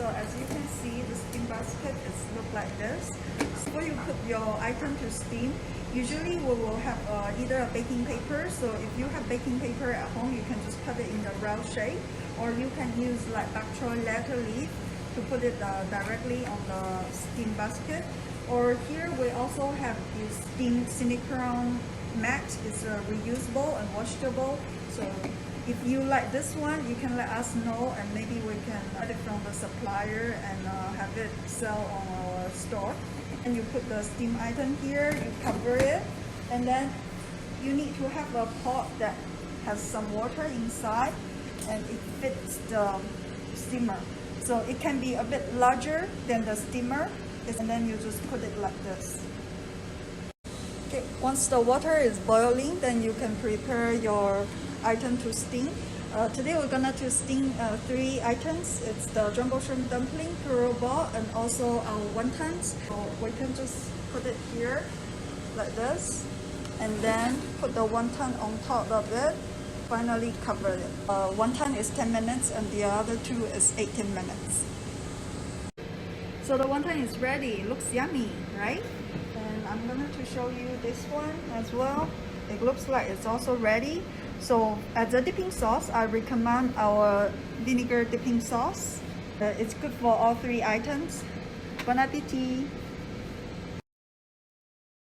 So as you can see, the steam basket is look like this. So before you put your item to steam, usually we will have either a baking paper. So if you have baking paper at home, you can just cut it in the round shape, or you can use like bok choy letter leaf to put it directly on the steam basket. Or here we also have this steam silicone mat. It's reusable and washable. So if you like this one, you can let us know, and maybe we can get it from the supplier and have it sell on our store. And you put the steam item here, you cover it, and then you need to have a pot that has some water inside and it fits the steamer. So it can be a bit larger than the steamer, and then you just put it like this. Okay, once the water is boiling, then you can prepare your item to steam. Today we're gonna to steam 3 items. It's the jumbo shrimp dumpling, puree ball, and also our wontons. So we can just put it here like this, and then put the wonton on top of it. Finally cover it. Wonton is 10 minutes and the other 2 is 18 minutes. So the wonton is ready. It looks yummy, right? And I'm going to show you this one as well. It looks like it's also ready. So as a dipping sauce, I recommend our vinegar dipping sauce. It's good for all 3 items. Bon appetit!